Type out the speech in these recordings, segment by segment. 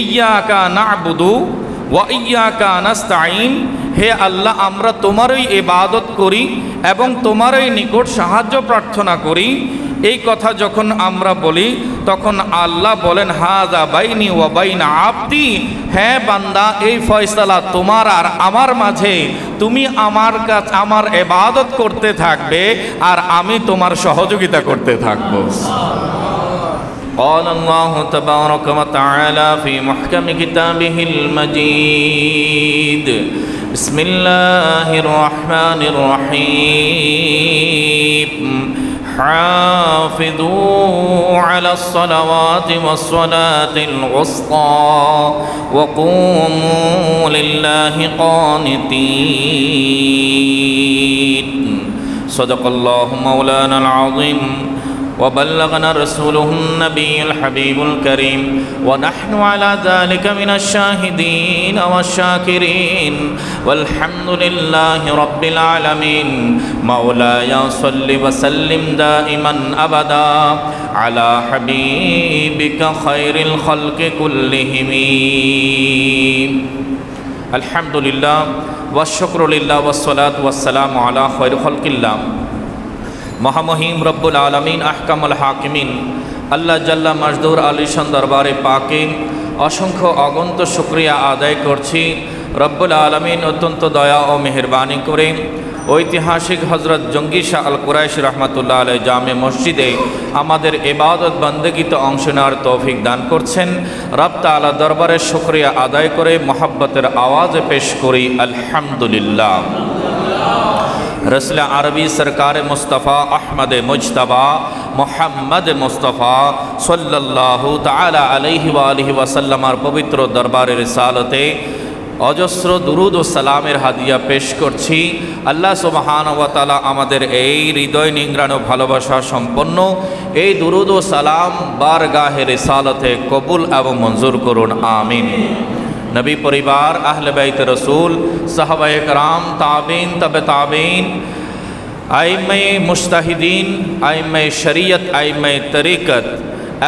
ইয়্যাকা না'বুদু ওয়া ইয়্যাকা নাস্তাঈন, হে আল্লাহ আমরা তোমারই ইবাদত করি এবং তোমারই নিকট সাহায্য প্রার্থনা করি। এই কথা যখন আমরা বলি তখন আল্লাহ বলেন হাযা বাইনি ওয়া বাইনা আবদি, হ্যাঁ বান্দা এই ফয়সালা তোমার আর আমার মাঝে, তুমি আমার কাছে আমার ইবাদত করতে থাকবে আর আমি তোমার সহযোগিতা করতে থাকবো। قال الله تبارك وتعالى في محكم كتابه المجيد بسم الله الرحمن الرحيم حافظوا على الصلوات والصلاة الوسطى وقوموا لله قانتين صدق الله مولانا العظيم وبلغنا رسوله النبي الحبيب الكريم ونحن على ذلك من الشاهدين والشاكرين والحمد لله رب العالمين مولاي صل وسلم دائما أبدا على حبيبك خير الخلق كلهم الحمد لله والشكر لله والصلاة والسلام على خير خلق الله। মহামহিম রব্বুল আলামিন আহকামুল হাকিমিন আল্লাহ জাল্লা মাজদুর আলিশান দরবারে পাকে অসংখ্য অগণিত শুকরিয়া আদায় করছি। রব্বুল আলামিন অত্যন্ত দয়া ও মেহেরবানি করে ঐতিহাসিক হজরত জঙ্গি শাহ আল কুরাইশি রহমতুল্লাহ আলাইহি জামে মসজিদে আমাদের ইবাদত বন্দেগীতে অংশ নেওয়ার তৌফিক দান করছেন। রব তাআলা দরবারে শুকরিয়া আদায় করে মহব্বতের আওয়াজে পেশ করি আলহামদুলিল্লাহ। रसूल अरबी सरकार मुस्तफ़ा अहमद मुजतबा मोहम्मद मुस्तफ़ा सल्लल्लाहु ताला अलैहि वालिहि वसल्लमार पवित्र दरबारे रिसालते অজস্র দুরুদ ও সালামের হাদিয়া পেশ করছি। আল্লাহ সুবহানাহু ওয়া তাআলা আমাদের এই হৃদয় নিংড়ানো ভালোবাসা সম্পন্ন এই দুরুদ ও সালাম বারগাহে রিসালতে কবুল এবং মঞ্জুর করুন, আমিন। नबी परिवार अहले बैत रसूल साहबाए कराम ताबीन तबे ताबीन आइम्मे मुजतहिदीन आइम्मे शरीयत आइम्मे तरीक़त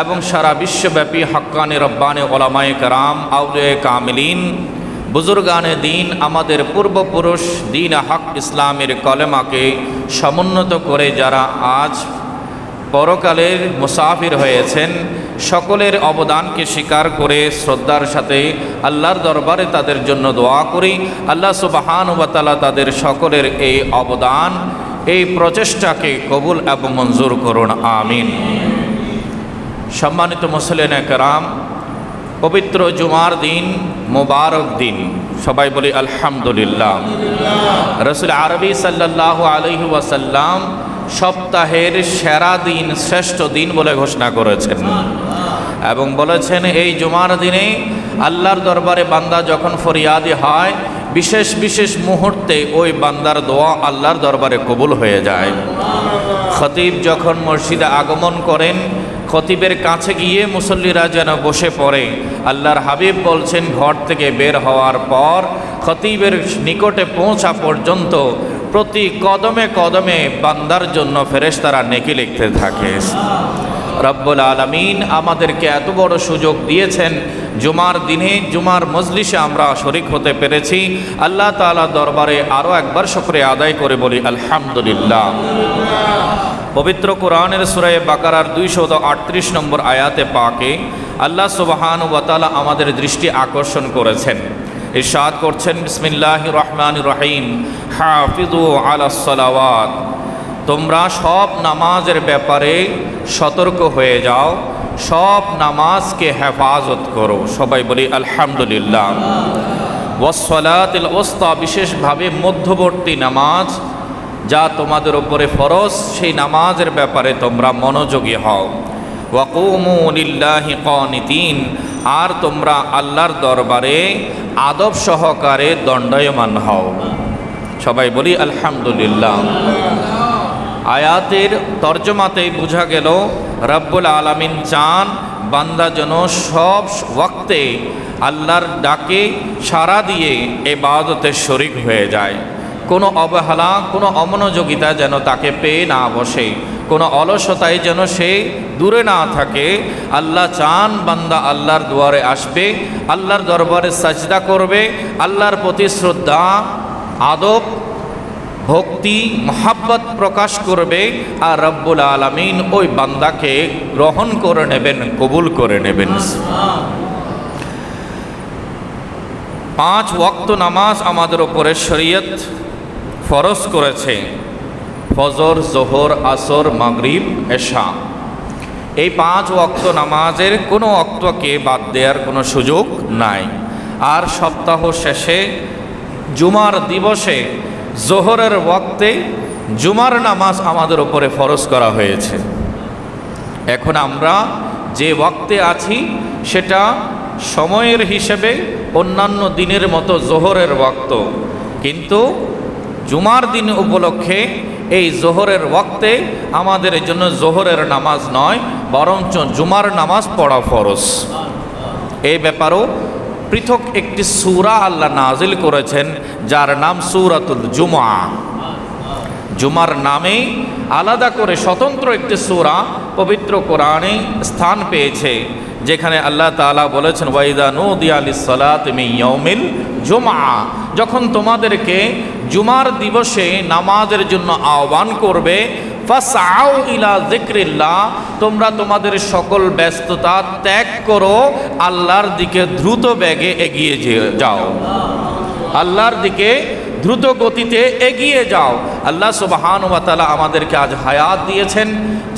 एवं सारा विश्वव्यापी हक्काने रब्बाने उलमाए कराम आउलिया कामिलीन बुजुर्गाने दीन आमादेर पूर्वपुरुष दीन हक इस्लामेर कलेमाके समुन्नत करे जारा आज পরকালের মুসাফির হয়েছেন সকলের অবদানকে স্বীকার করে শ্রদ্ধার সাথে আল্লাহর দরবারে তাদের জন্য দোয়া করি। আল্লাহ সুবহানাহু ওয়া তাআলা তাদের সকলের এই অবদান এই প্রচেষ্টাকে কবুল এবং মঞ্জুর করুন, আমিন। সম্মানিত মুসলিম কেরাম, পবিত্র জুমার দিন, মুবারক দিন, সবাই বলি আলহামদুলিল্লাহ। রাসূল আরবি সাল্লাল্লাহু আলাইহি ওয়াসাল্লাম সপ্তাহের সেরা দিন শ্রেষ্ঠ দিন বলে ঘোষণা করেছেন এবং বলেছেন এই জুমার দিনে আল্লাহর দরবারে বান্দা যখন ফরিয়াদি হয় বিশেষ বিশেষ মুহূর্তে ওই বান্দার দোয়া আল্লাহর দরবারে কবুল হয়ে যায়। খতিব যখন মসজিদে আগমন করেন খতিবের কাছে গিয়ে মুসল্লিরা যেন বসে পড়ে। আল্লাহর হাবিব বলছেন ঘর থেকে বের হওয়ার পর খতিবের নিকটে পৌঁছা পর্যন্ত প্রতি কদমে কদমে বান্দার জন্য ফেরেশতারা নেকি লিখতে থাকে। রব্বুল আলামিন আমাদেরকে এত বড় সুযোগ দিয়েছেন, জুমার দিনে জুমার মজলিসে আমরা শরীক হতে পেরেছি। আল্লাহ তাআলা দরবারে আরও একবার শুকরিয়া আদায় করে বলি আলহামদুলিল্লাহ। পবিত্র কোরআনের সূরা বাকারার 238 নম্বর আয়াতে পাকে আল্লাহ সুবহানাহু ওয়া তাআলা আমাদের দৃষ্টি আকর্ষণ করেছেন। ইরশাদ করছেন বিসমিল্লাহির রহমানির রহিম হাফিজু আলাস সালাওয়াত, তোমরা সব নামাজের ব্যাপারে সতর্ক হয়ে যাও, সব নামাজকে হেফাজত করো। সবাই বলি আলহামদুলিল্লাহ। ওয়াস সালাতিল ওয়াসতা, বিশেষভাবে মধ্যবর্তী নামাজ যা তোমাদের উপরে ফরজ সেই নামাজের ব্যাপারে তোমরা মনোযোগী হও। ওয়াকুমু লিল্লাহি কানিতিন, আর তোমরা আল্লাহর দরবারে আদব সহকারে দণ্ডায়মান হও। সবাই বলি আলহামদুলিল্লাহ। আয়াতের তর্জমাতেই বোঝা গেল রব্বুল আলামিন চান বান্দা যেন সব ওয়াক্তে আল্লাহর ডাকে সাড়া দিয়ে ইবাদতে শরীক হয়ে যায়। কোনো অবহেলা কোনো অমনোযোগিতা যেন তাকে পেয়ে না বসে। কোনো অলসতায় যেন সে দূরে না থাকে। আল্লাহ চান বান্দা আল্লাহর দুয়ারে আসবে, আল্লাহর দরবারে সাজদা করবে, আল্লাহর প্রতি শ্রদ্ধা, আদব, ভক্তি, মহাব্বত প্রকাশ করবে, আর রব্বুল আলামিন ওই বান্দাকে গ্রহণ করে নেবেন, কবুল করে নেবেন। 5 ওয়াক্ত নামাজ আমাদের উপরে শরীয়ত ফরজ করেছে, ফজর, জোহর, আসর, মাগরিব, এশা। এই 5 ওয়াক্ত নামাজের কোনো ওয়াক্তকে বাদ দেওয়ার কোনো সুযোগ নাই। আর সপ্তাহ শেষে জুমার দিবসে জোহরের ওয়াক্তে জুমার নামাজ আমাদের উপরে ফরজ করা হয়েছে। এখন আমরা যে ওয়াক্তে আছি সেটা সময়ের হিসেবে অন্যান্য দিনের মতো জোহরের ওয়াক্ত, কিন্তু জুমার দিন উপলক্ষে এই জোহরের ওয়াক্তে আমাদের জন্য জোহরের নামাজ নয়, বরঞ্চ জুমার নামাজ পড়া ফরজ। এই ব্যাপারেও পৃথক একটি সূরা আল্লাহ নাজিল করেছেন, যার নাম সূরাতুল জুমআ। জুমার নামে আলাদা করে স্বতন্ত্র একটি সূরা পবিত্র কোরআনে স্থান পেয়েছে, যেখানে আল্লাহ তাআলা বলেছেন, ওয়াইদা নুদিয়া লিস-সালাতি মিন ইয়াউমিল জুমআ, যখন তোমাদেরকে জুমার দিবসে নামাজের জন্য আহ্বান করবে, ফাসআউ ইলা যিকরিল্লাহ, তোমরা তোমাদের সকল ব্যস্ততা ত্যাগ করো, আল্লাহর দিকে দ্রুত বেগে এগিয়ে যাও, আল্লাহর দিকে দ্রুত গতিতে এগিয়ে যাও। আল্লাহ সুবহানাহু ওয়া তাআলা আমাদেরকে আজ হায়াত দিয়েছেন,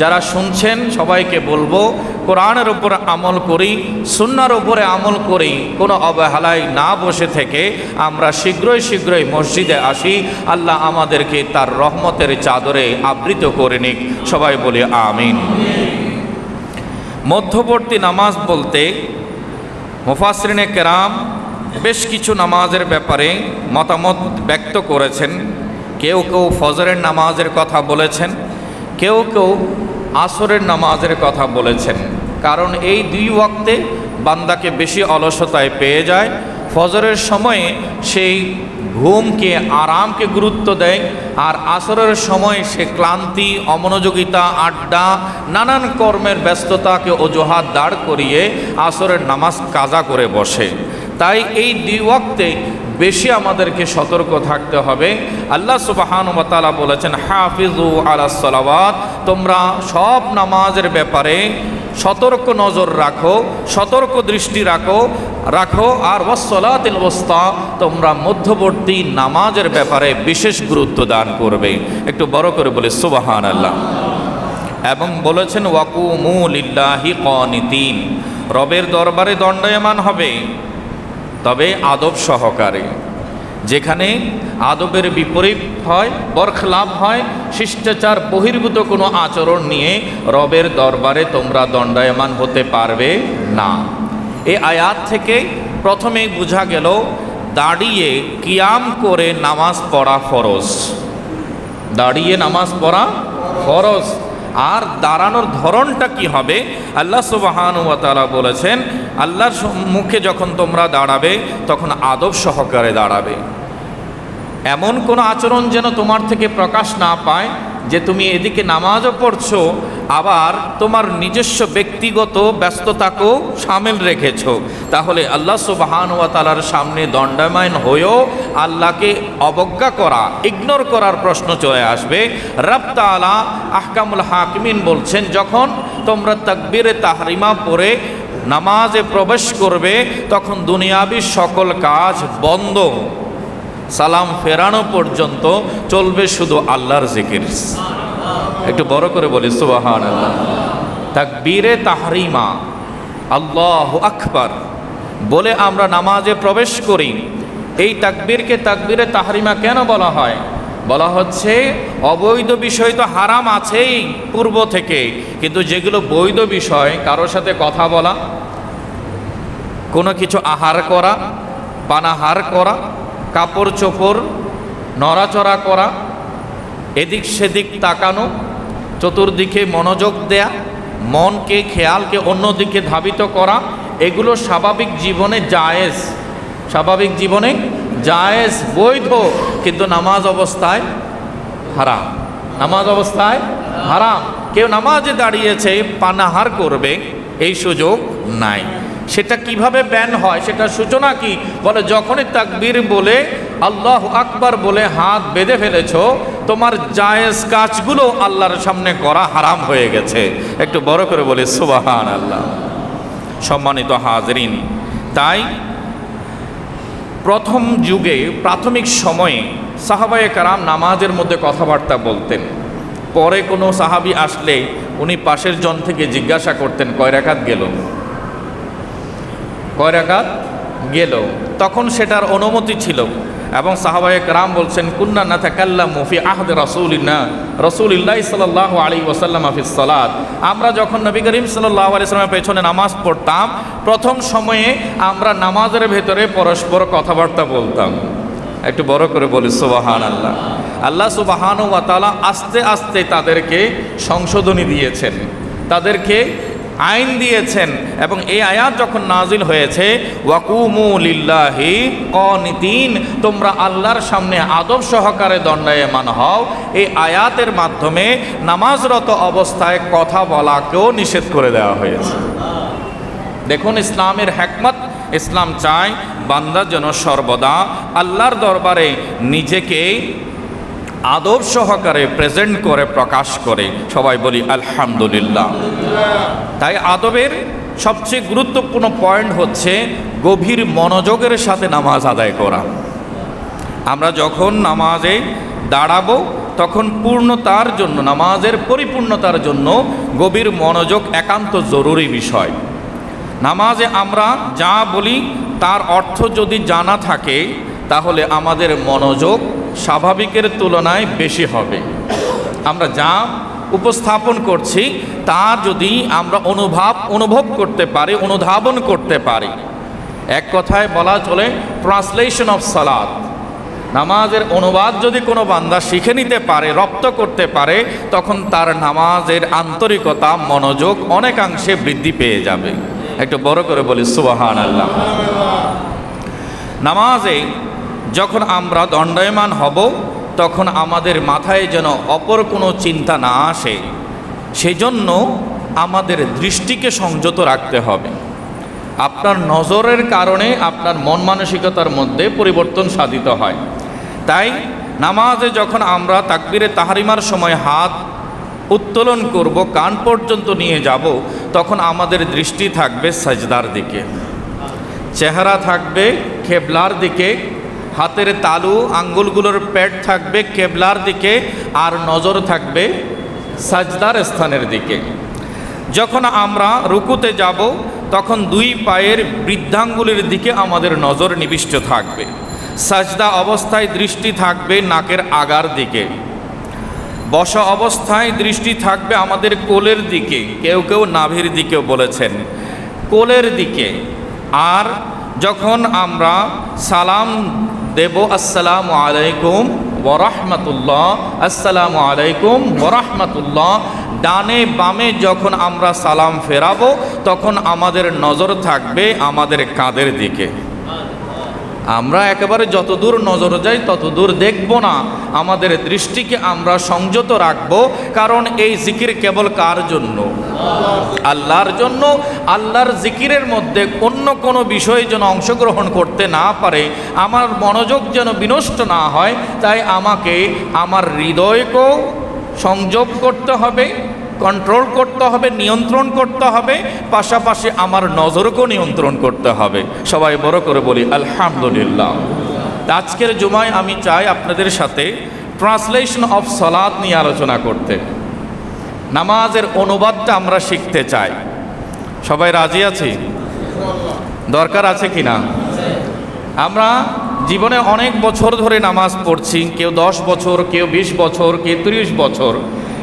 যারা শুনছেন সবাইকে বলবো কোরআনের উপর আমল করি, সুন্নাহর উপরে আমল করি, কোনো অবহেলায় না বসে থেকে আমরা শীঘ্রই মসজিদে আসি। আল্লাহ আমাদেরকে তার রহমতের চাদরে আবৃত করে নিক, সবাই বলি আমিন। মধ্যবর্তী নামাজ বলতে মুফাসসিরিনে কেরাম বেশ কিছু নামাজের ব্যাপারে মতামত ব্যক্ত করেছেন। কেউ কেউ ফজরের নামাজের কথা বলেছেন, কেউ কেউ আসরের নামাজের কথা বলেছেন, কারণ এই 2 ওয়াক্তে বান্দাকে বেশি অলসতায় পেয়ে যায়। ফজরের সময়ে সেই ঘুমকে, আরামকে গুরুত্ব দেয়, আর আসরের সময় সে ক্লান্তি, অমনোযোগিতা, আড্ডা, নানান কর্মের ব্যস্ততাকে অজুহাত দাঁড় করিয়ে আসরের নামাজ কাজা করে বসে। তাই এই 2 ওয়াক্তে বেশি আমাদেরকে সতর্ক থাকতে হবে। আল্লাহ সুবহানাহু ওয়া তাআলা বলেছেন, হাফিজু আলাস সালাওয়াত, তোমরা সব নামাজের ব্যাপারে সতর্ক নজর রাখো, সতর্ক দৃষ্টি রাখো, আর ওয়াসসালাতিল ওয়াসতা, তোমরা মধ্যবর্তী নামাজের ব্যাপারে বিশেষ গুরুত্ব দান করবে। একটু বড় করে বলে সুবহানাল্লাহ। এবং বলেছেন, ওয়াকুমু লিল্লাহি কানিতিন, রবের দরবারে দণ্ডায়মান হবে, তবে আদব সহকারে। যেখানে আদবের বিপরীত হয়, বরখলাপ হয়, শিষ্টাচার বহির্ভূত কোনো আচরণ নিয়ে রবের দরবারে তোমরা দণ্ডায়মান হতে পারবে না। এই আয়াত থেকে প্রথমেই বোঝা গেল দাঁড়িয়ে কিয়াম করে নামাজ পড়া ফরজ, দাঁড়িয়ে নামাজ পড়া ফরজ। আর দাঁড়ানোর ধরনটা কি হবে? আল্লাহ সুবহানাহু ওয়া তাআলা বলেছেন, আল্লাহর মুখে যখন তোমরা দাঁড়াবে তখন আদব সহকারে দাঁড়াবে। এমন কোনো আচরণ যেন তোমার থেকে প্রকাশ না পায় যে তুমি এদিকে নামাজও পড়ছো, আবার তোমার নিজস্ব ব্যক্তিগত ব্যস্ততাকেও শামিল রেখেছো। তাহলে আল্লাহ সুবহানাহু ওয়া তাআলার সামনে দণ্ডায়মান হয়েও আল্লাহকে অবজ্ঞা করা, ইগনোর করার প্রশ্ন চলে আসবে। রব তাআলা আহকামুল হাকিমিন বলছেন, যখন তোমরা তাকবীরে তাহরিমা পড়ে নামাজে প্রবেশ করবে তখন দুনিয়াবি সকল কাজ বন্ধ, সালাম ফেরানো পর্যন্ত চলবে শুধু আল্লাহর জিকির। একটু বড় করে বলি সুবহানাল্লাহ। তাকবীরে তাহরিমা, আল্লাহু আকবার বলে আমরা নামাজে প্রবেশ করি। এই তাকবীরকে তাকবীরে তাহরিমা কেন বলা হয়? বলা হচ্ছে অবৈধ বিষয় তো হারাম আছেই পূর্ব থেকে, কিন্তু যেগুলো বৈধ বিষয়, কারোর সাথে কথা বলা, কোনো কিছু আহার করা, পানাহার করা, কাপড় চোপড় নড়াচড়া করা, এদিক সেদিক তাকানো, চতুর্দিকে মনোযোগ দেয়া, মনকে খেয়ালকে অন্যদিকে ধাবিত করা, এগুলো স্বাভাবিক জীবনে জায়েজ, স্বাভাবিক জীবনে জায়েজ, বৈধ, কিন্তু নামাজ অবস্থায় হারাম, নামাজ অবস্থায় হারাম। কেউ নামাজে দাঁড়িয়েছে পানাহার করবে এই সুযোগ নাই। সেটা কিভাবে ব্যান হয়, সেটা সূচনা কি? বলে যখনই তাকবীর বলে আল্লাহু আকবার বলে হাত বেঁধে ফেলেছো, তোমার জায়েজ কাজগুলো আল্লাহর সামনে করা হারাম হয়ে গেছে। একটু বড় করে বলে সুবহানাল্লাহ। সম্মানিত হাজরিন, তাই প্রথম যুগে প্রাথমিক সময়ে সাহাবায়ে কেরাম নামাজের মধ্যে কথাবার্তা বলতেন। পরে কোনো সাহাবী আসলে উনি পাশের জন থেকে জিজ্ঞাসা করতেন, কয় রাকাত গেল, কয় রাকাত গেল। তখন সেটার অনুমতি ছিল এবং সাহাবায়ে কেরাম বলছেন, কুন্না নাতাকাল্লামু ফি আহদি রাসূলিল্লাহ সাল্লাল্লাহু আলাইহি ওয়াসাল্লাম ফিস সালাত। আমরা যখন নবী করিম সাল্লাল্লাহু আলাইহি ওয়াসাল্লামের পেছনে নামাজ পড়তাম, প্রথম সময়ে আমরা নামাজের ভেতরে পরস্পর কথাবার্তা বলতাম। একটু বড় করে বলি সুবহানাল্লাহ। আল্লাহ সুবহানাহু ওয়া তাআলা আস্তে আস্তে তাদেরকে সংশোধনী দিয়েছেন, তাদেরকে আইন দিয়েছেন। এবং এই আয়াত যখন নাজিল হয়েছে, ওয়াকুমু লিল্লাহি কানিতিন, তোমরা আল্লাহর সামনে আদব সহকারে দণ্ডায়মান হও, এই আয়াতের মাধ্যমে নামাজরত অবস্থায় কথা বলাকেও নিষেধ করে দেওয়া হয়েছে। দেখুন ইসলামের হিকমত। ইসলাম চায় বান্দা যেন সর্বদা আল্লাহর দরবারে নিজেকে আদব সহকারে প্রেজেন্ট করে প্রকাশ করে। সবাই বলি আলহামদুলিল্লাহ। তাই আদবের সবচেয়ে গুরুত্বপূর্ণ পয়েন্ট হচ্ছে গভীর মনোযোগের সাথে নামাজ আদায় করা। আমরা যখন নামাজে দাঁড়াবো তখন পূর্ণতার জন্য, নামাজের পরিপূর্ণতার জন্য গভীর মনোযোগ একান্ত জরুরি বিষয়। নামাজে আমরা যা বলি তার অর্থ যদি জানা থাকে তাহলে আমাদের মনোযোগ স্বাভাবিকের তুলনায় বেশি হবে। আমরা যা উপস্থাপন করছি তা যদি আমরা অনুভব করতে পারি, অনুধাবন করতে পারি। এক কথায় বলা চলে ট্রান্সলেশন অফ সালাত। নামাজের অনুবাদ যদি কোনো বান্দা শিখে নিতে পারে, রপ্ত করতে পারে, তখন তার নামাজের আন্তরিকতা, মনোযোগ অনেকাংশে বৃদ্ধি পেয়ে যাবে। একটু বড় করে বলি সুবহানাল্লাহ। নামাজে যখন আমরা দণ্ডায়মান হব তখন আমাদের মাথায় যেন অপর কোনো চিন্তা না আসে, সেজন্য আমাদের দৃষ্টিকে সংযত রাখতে হবে। আপনার নজরের কারণে আপনার মন মানসিকতার মধ্যে পরিবর্তন সাধিত হয়। তাই নামাজে যখন আমরা তাকবীরে তাহরিমার সময় হাত উত্তোলন করব, কান পর্যন্ত নিয়ে যাব, তখন আমাদের দৃষ্টি থাকবে সাজদার দিকে, চেহারা থাকবে কেবলার দিকে, হাতের তালু আঙ্গুলগুলোর পেট থাকবে কেবলার দিকে, আর নজর থাকবে সাজদার স্থানের দিকে। যখন আমরা রুকুতে যাব তখন দুই পায়ের বৃদ্ধাঙ্গুলের দিকে আমাদের নজর নিবিষ্ট থাকবে। সাজদা অবস্থায় দৃষ্টি থাকবে নাকের আগার দিকে। বসা অবস্থায় দৃষ্টি থাকবে আমাদের কোলের দিকে, কেউ কেউ নাভির দিকেও বলেছেন, কোলের দিকে। আর যখন আমরা সালাম দেব আসসালামু আলাইকুম ওয়া রাহমাতুল্লাহ, আসসালামু আলাইকুম ওয়া রাহমাতুল্লাহ, ডানে বামে যখন আমরা সালাম ফেরাবো তখন আমাদের নজর থাকবে আমাদের কাঁধের দিকে। আমরা একেবারে যতদূর নজর যাই ততদূর দেখব না, আমাদের দৃষ্টিকে আমরা সংযত রাখব। কারণ এই জিকির কেবল কার জন্য? আল্লাহর জন্য। আল্লাহর জিকিরের মধ্যে অন্য কোনো বিষয় যেন অংশগ্রহণ করতে না পারে, আমার মনোযোগ যেন বিনষ্ট না হয়, তাই আমাকে আমার হৃদয়কেও সংযত করতে হবে, কন্ট্রোল করতে হবে, নিয়ন্ত্রণ করতে হবে, পাশাপাশি আমার নজরকেও নিয়ন্ত্রণ করতে হবে। সবাই বড় করে বলি আলহামদুলিল্লাহ। আজকের জুমায় আমি চাই আপনাদের সাথে ট্রান্সলেশন অফ সালাত নিয়ে আলোচনা করতে। নামাজের অনুবাদটা আমরা শিখতে চাই। সবাই রাজি আছি? দরকার আছে কি না? আমরা জীবনে অনেক বছর ধরে নামাজ পড়ছি, কেউ 10 বছর, কেউ 20 বছর, কেউ 30 বছর,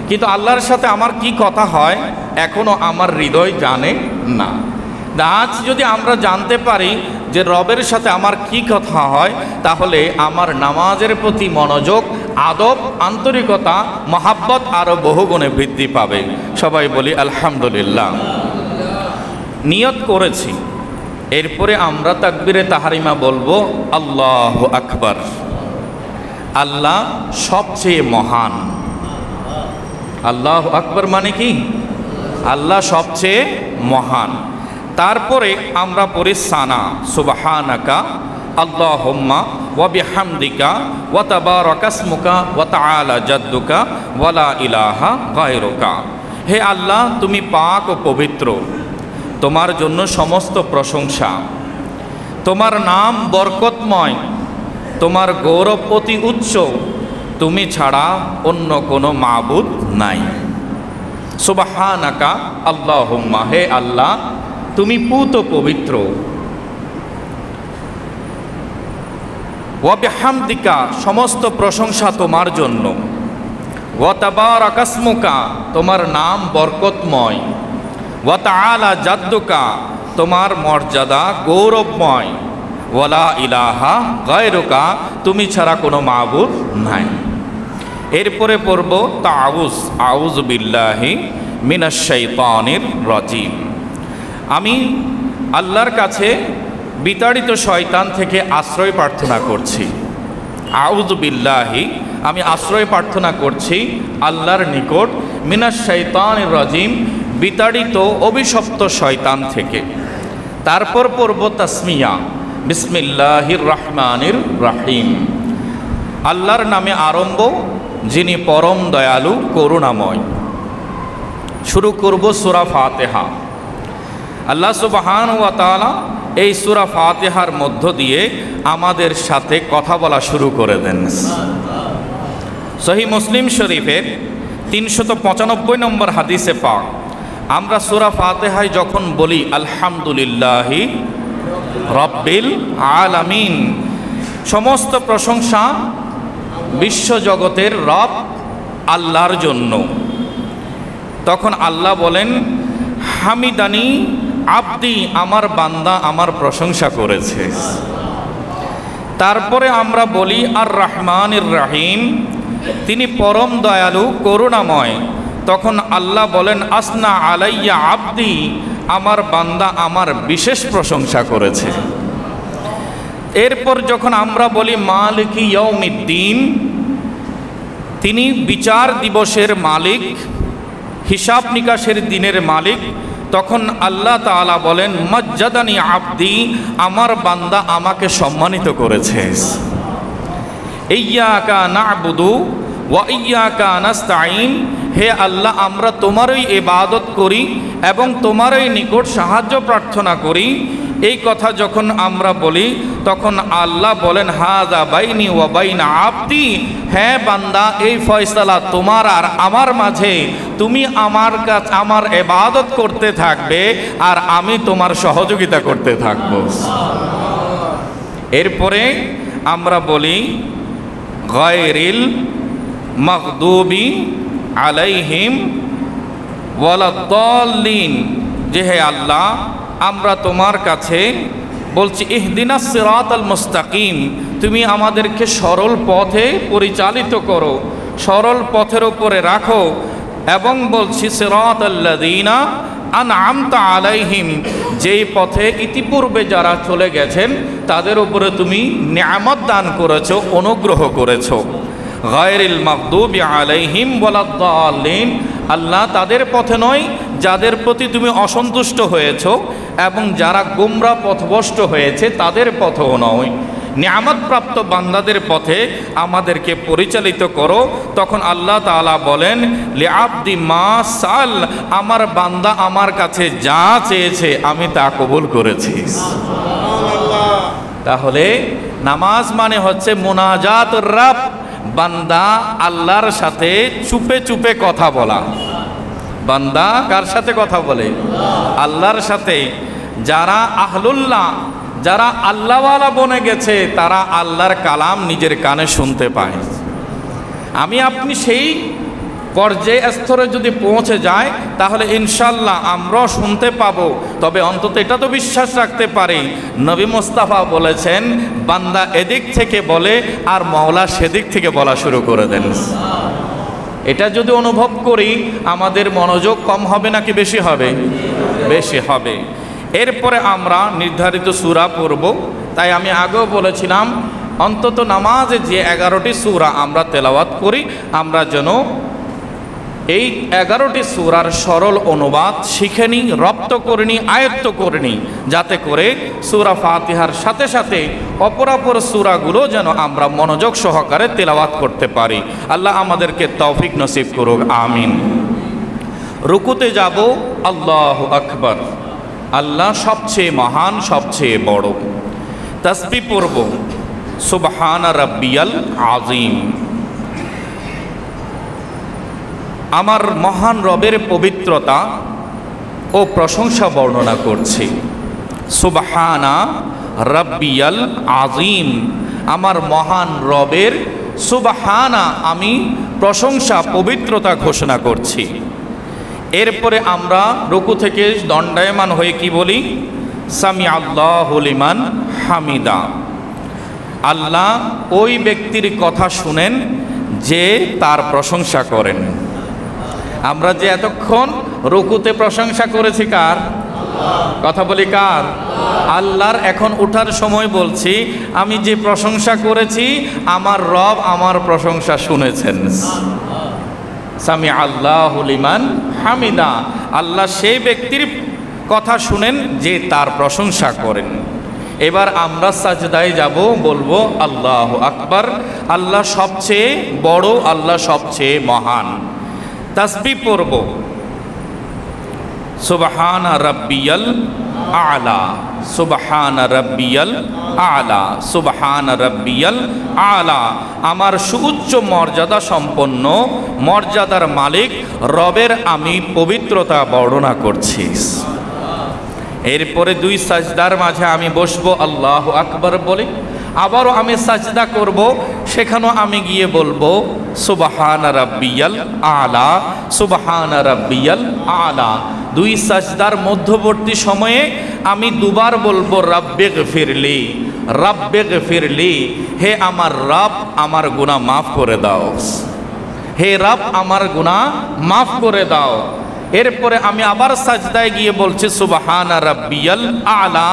কিন্তু আল্লাহর সাথে আমার কি কথা হয় এখনও আমার হৃদয় জানে না। আজ যদি আমরা জানতে পারি যে রবের সাথে আমার কি কথা হয়, তাহলে আমার নামাজের প্রতি মনোযোগ, আদব, আন্তরিকতা, মহাব্বত আরও বহুগুণে বৃদ্ধি পাবে। সবাই বলি আলহামদুলিল্লাহ। নিয়ত করেছি, এরপরে আমরা তাকবীরে তাহরিমা বলবো আল্লাহু আকবার। আল্লাহ সবচেয়ে মহান, আল্লাহু আকবার মানে কি? আল্লাহ সবচেয়ে মহান। তারপরে আমরা পড়ি সানা, সুবহানাকা আল্লাহুম্মা ওয়া বিহামদিকা ওয়া তাবারাকা ইসমুকা ওয়া তাআলা জাদ্দুকা ওয়া লা ইলাহা গায়রুকা। হে আল্লাহ, তুমি পাক ও পবিত্র, তোমার জন্য সমস্ত প্রশংসা, তোমার নাম বরকতময়, তোমার গৌরব অতি উচ্চ, তুমি ছাড়া অন্য কোনো মাবুদ নাই। সুবহানাকা আল্লাহুম্মা, হে আল্লাহ তুমি পুত পবিত্র, ওয়া বিহামদিকা, সমস্ত প্রশংসা তোমার জন্য, ওয়া তাবারাকা ইসমুকা, তোমার নাম বরকতময়, ওয়া তাআলা জাদ্দুকা, তোমার মর্যাদা গৌরবময়, ওয়া লা ইলাহা গায়রুকা, তুমি ছাড়া কোনো মাবুদ নাই। এরপরে পড়ব তাউজ, আউযু বিল্লাহি মিনাশ শাইতানির রাজিম। আমি আল্লাহর কাছে বিতাড়িত শয়তান থেকে আশ্রয় প্রার্থনা করছি। আউযু বিল্লাহি, আমি আশ্রয় প্রার্থনা করছি আল্লাহর নিকট, মিনাশ শাইতানির রাজিম, বিতাড়িত অভিশপ্ত শয়তান থেকে। তারপর পড়ব তাসমিয়া, বিসমিল্লাহির রহমানির রহিম, আল্লাহর নামে আরম্ভ, যিনি পরম দয়ালু করুণাময়। শুরু করব সূরা ফাতিহা। আল্লাহ সুবহানাহু ওয়া তাআলা এই সূরা ফাতিহার মধ্য দিয়ে আমাদের সাথে কথা বলা শুরু করে দেন। সহিহ মুসলিম শরীফের 395 নম্বর হাদিসে পাক, আমরা সূরা ফাতিহায় যখন বলি আলহামদুলিল্লাহি রাব্বিল আলামিন, সমস্ত প্রশংসা বিশ্বজগতের রব আল্লাহর জন্য, তখন আল্লাহ বলেন হামিদানি আব্দি, আমার বান্দা আমার প্রশংসা করেছে। তারপরে আমরা বলি আর রহমানির রহিম, তিনি পরম দয়ালু করুণাময়, তখন আল্লাহ বলেন আসনা আলাইয়া আব্দি, আমার বান্দা আমার বিশেষ প্রশংসা করেছে। এরপর যখন আমরা বলি মালিকি ইয়াউমিদ্দিন, তিনি বিচার দিবসের মালিক, হিসাব নিকাশের দিনের মালিক, তখন আল্লাহ তাআলা বলেন মাজ্জাদানি আব্দি, আমার বান্দা আমাকে সম্মানিত করেছে। ইয়্যাকা না'বুদু ওয়া ইয়্যাকা নাস্তাঈন, হে আল্লাহ আমরা তোমারই ইবাদত করি এবং তোমারই নিকট সাহায্য প্রার্থনা করি। এই কথা যখন আমরা বলি তখন আল্লাহ বলেন হাযা বাইনি ওয়া বাইনা আব্দি, হ্যাঁ বান্দা এই ফয়সালা তোমার আর আমার মাঝে, তুমি আমার কাছে আমার ইবাদত করতে থাকবে আর আমি তোমার সহযোগিতা করতে থাকব। এরপরে আমরা বলি গায়রিল মাগদুবি আলাইহিম ওয়ালাদ-দাল্লিন, যে হে আল্লাহ আমরা তোমার কাছে বলছি ইহদিনাস সিরাতাল মুস্তাকিম, তুমি আমাদেরকে সরল পথে পরিচালিত করো, সরল পথের উপরে রাখো, এবং বলছি সিরাতাল্লাযীনা আনআমতা আলাইহিম, যেই পথে ইতিপূর্বে যারা চলে গেছেন তাদের উপরে তুমি নিয়ামত দান করেছো, অনুগ্রহ করেছো। গায়রিল মাগদুবি আলাইহিম ওয়ালাদ-দাল্লিন, আল্লাহ তাদের পথে নয় যাদের প্রতি তুমি অসন্তুষ্ট হয়েছো, এবং যারা গোমরা পথভ্রষ্ট হয়েছে তাদের পথও নয়, নিয়ামতপ্রাপ্ত বান্দাদের পথে আমাদেরকে পরিচালিত করো। তখন আল্লাহ তাআলা বলেন লিআবদি মা সাল, আমার বান্দা আমার কাছে যা চেয়েছে আমি তা কবুল করেছি। তাহলে নামাজ মানে হচ্ছে মুনাজাতুর রব, বান্দা আল্লাহর সাথে চুপে চুপে কথা বলা। বান্দা কার সাথে কথা বলে? আল্লাহর সাথে। যারা আহলুল্লাহ, যারা আল্লাহওয়ালা বনে গেছে, তারা আল্লাহর কালাম নিজের কানে শুনতে পায়। আমি আপনি সেই পর্যায়ে স্তরে যদি পৌঁছে যায় তাহলে ইনশাল্লাহ আমরাও শুনতে পাবো। তবে অন্তত এটা তো বিশ্বাস রাখতে পারি, নবী মুস্তাফা বলেছেন বান্দা এদিক থেকে বলে আর মাওলা সেদিক থেকে বলা শুরু করে দেন। এটা যদি অনুভব করি আমাদের মনোযোগ কম হবে নাকি বেশি হবে? বেশি হবে। এরপরে আমরা নির্ধারিত সূরা পড়ব। তাই আমি আগেও বলেছিলাম অন্তত নামাজে যে 11টি সূরা আমরা তেলাওয়াত করি আমরা যেন এই 11টি সূরার সরল অনুবাদ শিখে নিই, রপ্ত করে নিই, আয়ত্ত করে নিই, যাতে করে সূরা ফাতিহার সাথে সাথে অপরাপর সূরাগুলো যেন আমরা মনোযোগ সহকারে তেলাওয়াত করতে পারি। আল্লাহ আমাদেরকে তৌফিক নসিব করুক, আমিন। রুকুতে যাব, আল্লাহু আকবার, আল্লাহ সবচেয়ে মহান, সবচেয়ে বড়। তাসবিহ পড়ব, সুবহানা রাব্বিয়াল আযীম, আমার মহান রবের পবিত্রতা ও প্রশংসা বর্ণনা করছি। সুবহানা রাব্বিয়াল আযীম, আমার মহান রবের সুবহানা, আমি প্রশংসা, পবিত্রতা ঘোষণা করছি। এরপরে আমরা রুকু থেকে দণ্ডায়মান হয়ে কি বলি? সামি আল্লাহু লিমান হামিদা, আল্লাহ ওই ব্যক্তির কথা শুনেন যে তার প্রশংসা করেন। আমরা যে এতক্ষণ রুকুতে প্রশংসা করেছি কার? কথা বলি কার? আল্লাহর। এখন উঠার সময় বলছি, আমি যে প্রশংসা করেছি আমার রব আমার প্রশংসা শুনেছেন। সামি আল্লাহু লিমান হামিদা, আল্লাহ সেই ব্যক্তির কথা শুনেন যে তার প্রশংসা করেন। এবার আমরা সাজদায় যাব, বলবো আল্লাহু আকবার, আল্লাহ সবচেয়ে বড়, আল্লাহ সবচেয়ে মহান। তাসবিহ পড়ব, সুবহানা রাব্বিয়াল আলা, সুবহানা রাব্বিয়াল আলা, সুবহানা রাব্বিয়াল আলা, আমার সুউচ্চ মর্যাদা সম্পন্ন, মর্যাদার মালিক রবের আমি পবিত্রতা বর্ণনা করছি। এরপরে দুই সাজদার মাঝে আমি বসবো, আল্লাহু আকবার বলে, আবারও আমি সাজদা করব, সেখানেও আমি গিয়ে বলবো সুবহানা রাব্বিয়াল আলা, সুবহানা রাব্বিয়াল আলা। দুই সাজদার মধ্যবর্তী সময়ে আমি দুবার বলবো রাব্বিগফিরলি, রাব্বিগফিরলি, হে আমার রব আমার গুনাহ মাফ করে দাও, হে রব আমার গুনাহ মাফ করে দাও। এরপরে আমি আবার সাজদায় গিয়ে বলছি সুবহানা রাব্বিয়াল আলা,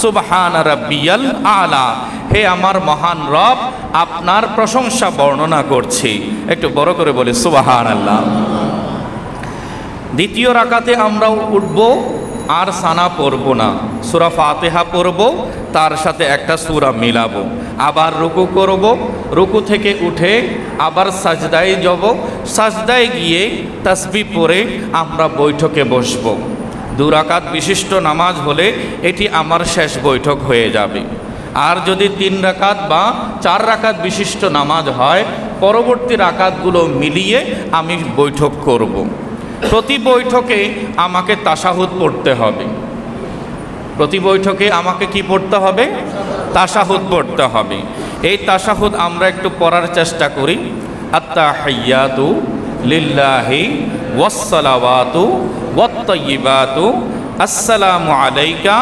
সুবহানা রাব্বিয়াল আলা, হে আমার মহান রব আপনার প্রশংসা বর্ণনা করছি। একটু বড় করে বলি সুবহানাল্লাহ। দ্বিতীয় রাকাতে আমরা উঠব, আর সানা পড়ব না, সূরা ফাতিহা পড়ব, তার সাথে একটা সূরা মিলাবো, আবার রুকু করব, রুকু থেকে উঠে আবার সাজদায় যাব, সাজদায় গিয়ে তাসবিহ পড়ে আমরা বৈঠকে বসবো। 2 রাকাত বিশিষ্ট নামাজ হলে এটি আমার শেষ বৈঠক হয়ে যাবে। আর যদি 3 রাকাত বা 4 রাকাত বিশিষ্ট নামাজ হয়, পরবর্তী রাকাতগুলো মিলিয়ে আমি বৈঠক করব। প্রতি বৈঠকে আমাকে তাশাহুদ পড়তে হবে, প্রতি বৈঠকে আমাকে কি পড়তে হবে? তাশাহুদ পড়তে হবে। এই তাশাহুদ আমরা একটু পড়ার চেষ্টা করি। আত্তাহিয়াতু লিল্লাহি ওয়াসসালাওয়াতু ওয়াত-তাইয়্যিবাতু, আসসালামু আলাইকা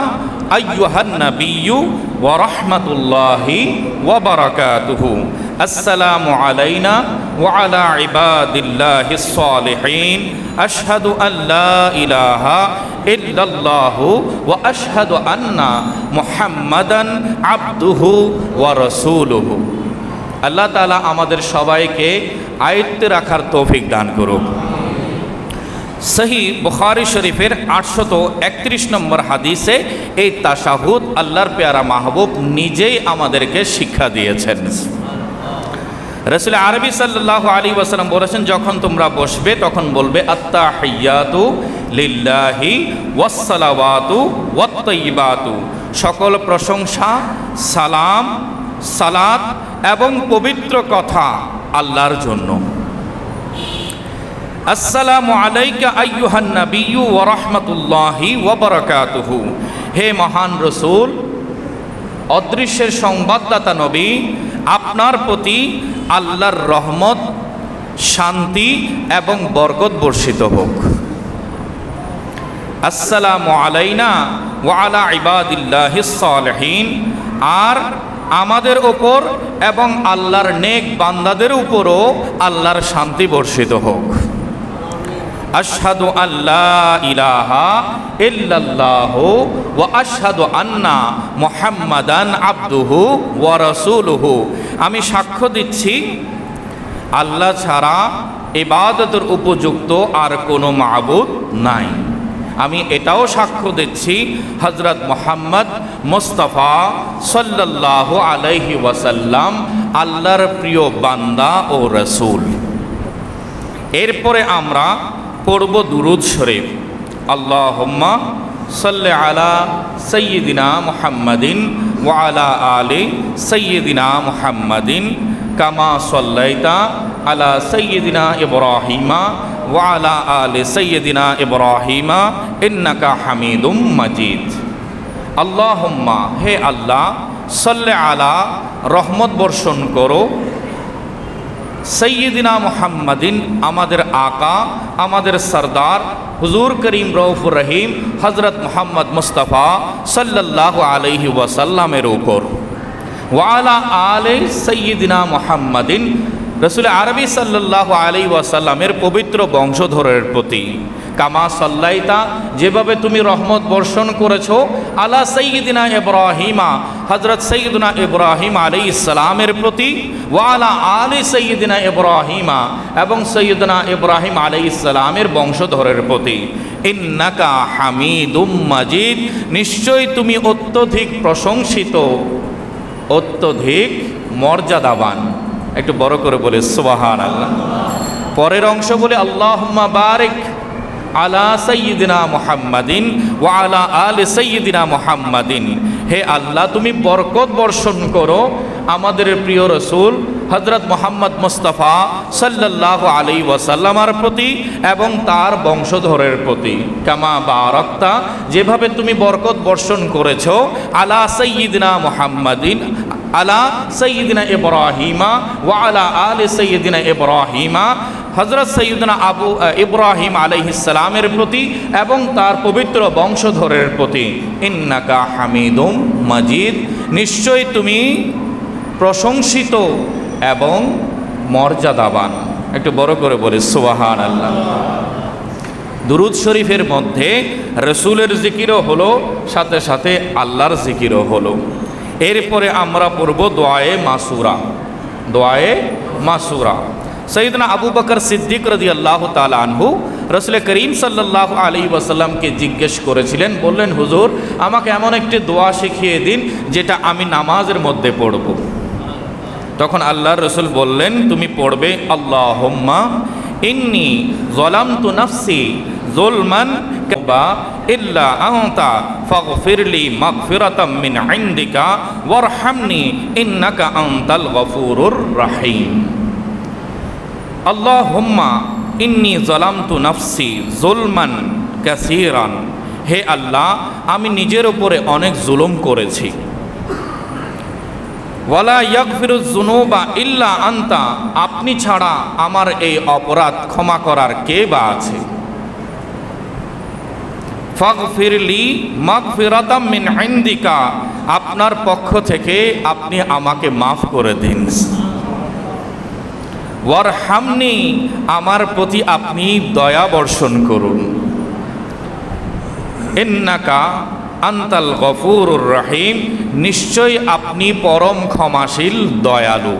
আইয়ুহান নাবিয়্যু ওয়া রাহমাতুল্লাহি ওয়া বারাকাতুহু, আসসালামু আলাইনা ওয়া আলা ইবাদিল্লাহিস সালিহিন, আশহাদু আল্লা ইলাহা ইল্লাল্লাহু ওয়া আশহাদু আন্না মুহাম্মাদান আবদুহু ওয়া রাসূলুহু। আল্লাহ তাআলা আমাদের সবাইকে আয়ত্তে রাখার তৌফিক দান করুক। সহিহ বুখারী শরীফের 831 নম্বর হাদিসে এই তাশাহুদ আল্লাহর পেয়ারা মাহবুব নিজেই আমাদেরকে শিক্ষা দিয়েছেন। রাসূল আরবি সাল্লাল্লাহু আলাইহি ওয়াসাল্লাম বলেছেন, যখন তোমরা বসবে তখন বলবে আত্তাহিয়াতু লিল্লাহি ওয়াসসালাওয়াতু ওয়াত-তাইয়্যিবাতু, সকল প্রশংসা, সালাম, সালাত এবং পবিত্র কথা আল্লাহর জন্য। আসসালামু আলাইকা আইয়ুহান নাবিয়্যু ওয়া রাহমাতুল্লাহি ওয়া বারাকাতুহু, হে মহান রাসূল, অদৃশ্যের সংবাদদাতা নবী, আপনার প্রতি আল্লাহর রহমত, শান্তি এবং বরকত বর্ষিত হোক। আসসালামু আলাইনা ওয়া আলা ইবাদিল্লাহিস সালিহিন, আর আমাদের ওপর এবং আল্লাহর নেক বান্দাদের উপরও আল্লাহর শান্তি বর্ষিত হোক। আশহাদু আল্লা ইলাহা ইল্লাল্লাহু ওয়া আশহাদু আন্না মুহাম্মাদান আবদুহু ওয়া রাসূলুহু, আমি সাক্ষ্য দিচ্ছি আল্লাহ ছাড়া ইবাদতের উপযুক্ত আর কোনো মাবুদ নাই। আমি এটাও সাক্ষ্য দিচ্ছি হযরত মুহাম্মদ মুস্তাফা সাল্লাল্লাহু আলাইহি ওয়াসাল্লাম আল্লাহর প্রিয় বান্দা ও রাসূল। এরপরে আমরা পড়ব দুরূদ শরীফ। আল্লাহুম্মা সাল্লি আলা সাইয়্যিদিনা মুহাম্মাদিন ওয়া আলা আলি সাইয়্যিদিনা মুহাম্মাদিন কামা সাল্লাইতা আলা সাইয়্যিদিনা ইব্রাহিমা ওয়া আলা আলি সাইয়্যিদিনা ইব্রাহিমা ইন্নাকা হামিদুম মাজিদ। আল্লাহুম্মা, হে আল্লাহ, সাল্লি আলা, রহমত বর্ষণ করো, সৈয়দিনা মুহাম্মাদিন, আমাদের আকা, আমাদের সরদার হুজুর করিম রউফুর রহিম হযরত মুহাম্মদ মুস্তাফা সাল্লাল্লাহু আলাইহি ওয়াসাল্লামের উপর, ওয়া আলা আলি সৈয়দিনা মুহাম্মাদিন, রাসূল আরবি সাল্লাল্লাহু আলাইহি ওয়াসাল্লামের পবিত্র বংশধরের প্রতি, কামা সাল্লাইতা, যেভাবে তুমি রহমত বর্ষণ করেছো, আলা সাইয়্যিদিনা ইব্রাহিমা, হযরত সাইয়্যিদুনা ইব্রাহিম আলাইহিস সালামের প্রতি, ওয়া আলা আলি সাইয়্যিদিনা ইব্রাহিমা, এবং সাইয়্যিদুনা ইব্রাহিম আলাইহিস সালামের বংশধরের প্রতি। ইন্নাকা হামিদুম মাজিদ, নিশ্চয়ই তুমি অত্যধিক প্রশংসিত, অত্যধিক মর্যাদাবান। একটু বড় করে বলে সুবহানাল্লাহ। পরের অংশ বলে আল্লাহুম্মা বারিক আলা সাইয়্যিদিনা মুহাম্মাদিন ওয়া আলা আলি সাইয়্যিদিনা মুহাম্মাদিন, হে আল্লাহ, তুমি বরকত বর্ষণ করো আমাদের প্রিয় রাসূল হযরত মুহাম্মদ মুস্তাফা সাল্লাল্লাহু আলাইহি ওয়াসাল্লামের প্রতি এবং তার বংশধরের প্রতি, কামা বারাকতা, যেভাবে তুমি বরকত বর্ষণ করেছো, আলা সাইয়্যিদিনা মুহাম্মাদিন আলা সাইয়্যিদিনা ইব্রাহিমা ওয়া আলা আলি সাইয়্যিদিনা ইব্রাহিমা, হযরত সাইয়্যিদুনা ইব্রাহিম আলাইহিস সালামের প্রতি এবং তার পবিত্র বংশধরের প্রতি। ইন্নাকা হামিদুম মাজিদ, নিশ্চয়ই তুমি প্রশংসিত এবং মর্যাদাবান। একটু বড় করে বলি সুবহানাল্লাহ। দুরূদ শরীফের মধ্যে রাসূলের জিকিরও হলো, সাথে সাথে আল্লাহর জিকিরও হলো। এরপরে আমরা পড়ব দোয়ায়ে মাসুরা। দোয়ায়ে মাসুরা সৈয়দনা আবু বকর সিদ্দিক রাদিয়াল্লাহু তাআলা আনহু রাসূল করিম সাল্লাল্লাহু আলাইহি ওয়াসাল্লামকে জিজ্ঞেস করেছিলেন, বললেন, হুজুর, আমাকে এমন একটি দোয়া শিখিয়ে দিন যেটা আমি নামাজের মধ্যে পড়ব। তখন আল্লাহর রাসূল বললেন, তুমি পড়বে আল্লাহুম্মা ইন্নী যালামতু নাফসি যুলমান কাবা ইল্লা আনতা ফাগফিরলি মাগফিরাতাম মিন ইনদিকা ওয়ারহামনি ইন্নাকা আনতাল গফুরুর রহিম। আল্লাহুম্মা ইন্নী যালামতু নাফসি যুলমান কাসীরান, হে আল্লাহ, আমি নিজের উপরে অনেক জুলুম করেছি। ওয়ালা ইয়াগফিরুয যুনুবা ইল্লা আনতা, আপনি ছাড়া আমার এই অপরাধ ক্ষমা করার কে বা আছে। ফাগফিরলি মাগফিরাতাম মিন ইনদিকা, আপনার পক্ষ থেকে আপনি আমাকে মাফ করে দিন। ওয়ারহামনি, আমার প্রতি আপনি দয়া বর্ষণ করুন। ইন্নাকা আনতাল গফুরুর রহিম, নিশ্চয়ই আপনি পরম ক্ষমাশীল দয়ালু।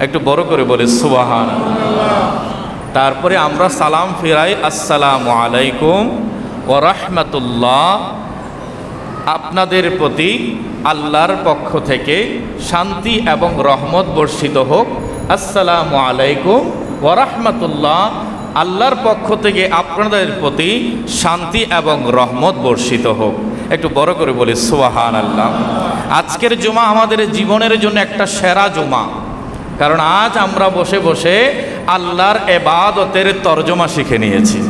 একটু বড় করে বলে সুবহানাল্লাহ। তারপরে আমরা সালাম ফিরাই, আসসালামু আলাইকুম ওয়া রাহমাতুল্লাহ, আপনাদের প্রতি আল্লাহর পক্ষ থেকে শান্তি এবং রহমত বর্ষিত হোক। আসসালামু আলাইকুম ওয়া রাহমাতুল্লাহ, আল্লাহর পক্ষ থেকে আপনাদের প্রতি শান্তি এবং রহমত বর্ষিত হোক। একটু বড় করে বলি সুবহানাল্লাহ। আজকের জুমা আমাদের জীবনের জন্য একটা সেরা জুমা, কারণ আজ আমরা বসে বসে আল্লাহর ইবাদতের তরজমা শিখে নিয়েছি।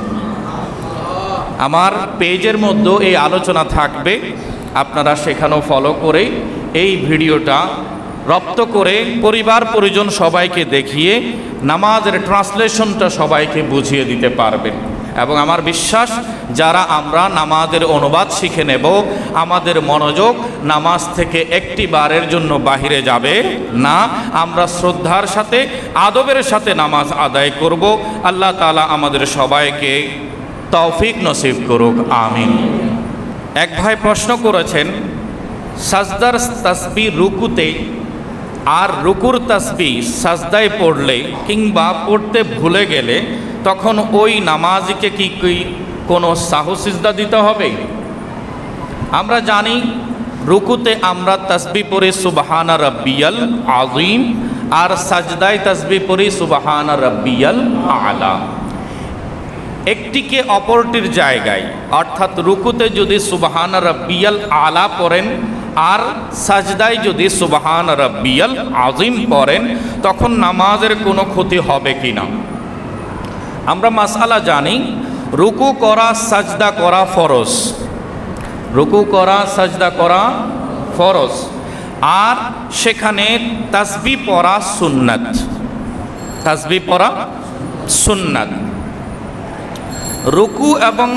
আমার পেজের মধ্যে এই আলোচনা থাকবে, আপনারা সেখানেও ফলো করে এই ভিডিওটা রপ্ত করে পরিবার পরিজন সবাইকে দেখিয়ে নামাজের ট্রান্সলেশনটা সবাইকে বুঝিয়ে দিতে পারবেন। এবং আমার বিশ্বাস, যারা আমরা নামাজের অনুবাদ শিখে নেব, আমাদের মনোযোগ নামাজ থেকে একটি বারের জন্য বাহিরে যাবে না। আমরা শ্রদ্ধার সাথে, আদবের সাথে নামাজ আদায় করব। আল্লাহ তাআলা আমাদের সবাইকে তৌফিক নসিব করুক, আমিন। এক ভাই প্রশ্ন করেছেন, সাজদার তাসবিহ রুকুতে আর রুকুর তাসবিহ সাজদায় পড়লে কিংবা পড়তে ভুলে গেলে তখন ওই নামাজিকে কি কোনো সাহু সিজদা দিতে হবে? আমরা জানি রুকুতে আমরা তাসবিহ পড়ি সুবহানা রাব্বিয়াল আযীম, আর সাজদায় তাসবিহ পড়ি সুবহানা রাব্বিয়াল আলা। একটিকে অপরটির জায়গায়, অর্থাৎ রুকুতে যদি সুবহানা রাব্বিয়াল আলা পড়েন আর সাজদায় যদি সুবহানা রাব্বিয়াল আযীম পড়েন, তখন নামাজের কোনো ক্ষতি হবে কিনা? আমরা মাসআলা জানি, রুকু করা সাজদা করা ফরজ, রুকু করা সাজদা করা ফরজ, আর সেখানে তাসবিহ পড়া সুন্নাত, তাসবিহ পড়া সুন্নাত। রুকু এবং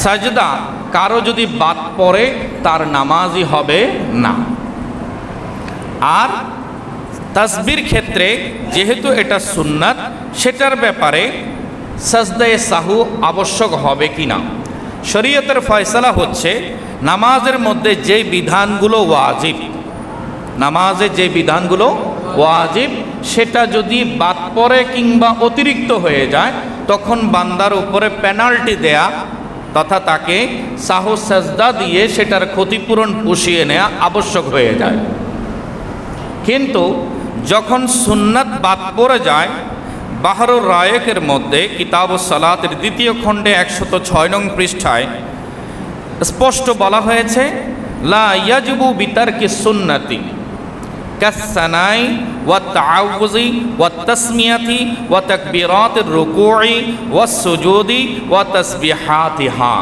সাজদা কারো যদি বাদ পড়ে তার নামাজই হবে না। আর তাসবির ক্ষেত্রে যেহেতু এটা সুন্নাত, সেটার ব্যাপারে সাজদায়ে সাহু আবশ্যক হবে কিনা। শরীয়তের ফয়সালা হচ্ছে নামাজের মধ্যে যে বিধানগুলো ওয়াজিব, নামাজে যে বিধানগুলো ওয়াজিব সেটা যদি বাদ পড়ে কিংবা অতিরিক্ত হয়ে যায়, তখন বান্দার উপরে পেনাল্টি দেয়া তথা তাকে সাহু সাজদা দিয়ে সেটার ক্ষতিপূরণ পুষিয়ে নেওয়া আবশ্যক হয়ে যায়। কিন্তু যখন সুন্নাত বাদ পড়ে যায়, বাহরুর রায়েকের মধ্যে কিতাবুস সালাতের দ্বিতীয় খণ্ডে 106 নং পৃষ্ঠায় স্পষ্ট বলা হয়েছে, লা ইয়াজিবু বিতারকি সুন্নতি কাসসানাই ওয়া তাআউযি ওয়া তাসমিয়াতি ওয়া তাকবীরাতির রুকুই ওয়াস সুজুদি ওয়া তাসবিহাতিহা।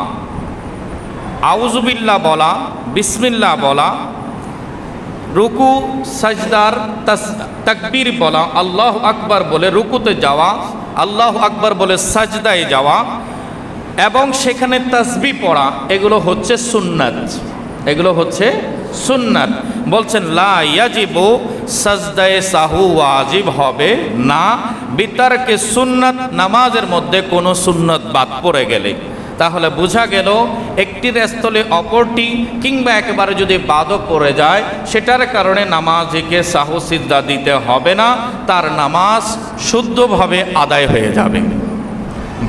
আউযু বিল্লাহ বলা, বিসমিল্লাহ বলা, রুকু সাজদার তাকবীর বলা, আল্লাহু আকবার বলে রুকুতে যাওয়া, আল্লাহু আকবার বলে সাজদায় যাওয়া এবং সেখানে তাসবিহ পড়া, এগুলো হচ্ছে সুন্নাত, এগুলো হচ্ছে সুন্নাত। বলছেন লা ইয়াজিবু, সাজদায়ে সাহু ওয়াজিব হবে না বিতারকে সুন্নাত, নামাজের মধ্যে কোনো সুন্নাত বাদ পড়ে গেলে। তাহলে বোঝা গেল একটির স্থলে অপরটি কিংবা একেবারে যদি বাদও পড়ে যায়, সেটার কারণে নামাজিকে সাহু সিজদা দিতে হবে না, তার নামাজ শুদ্ধভাবে আদায় হয়ে যাবে।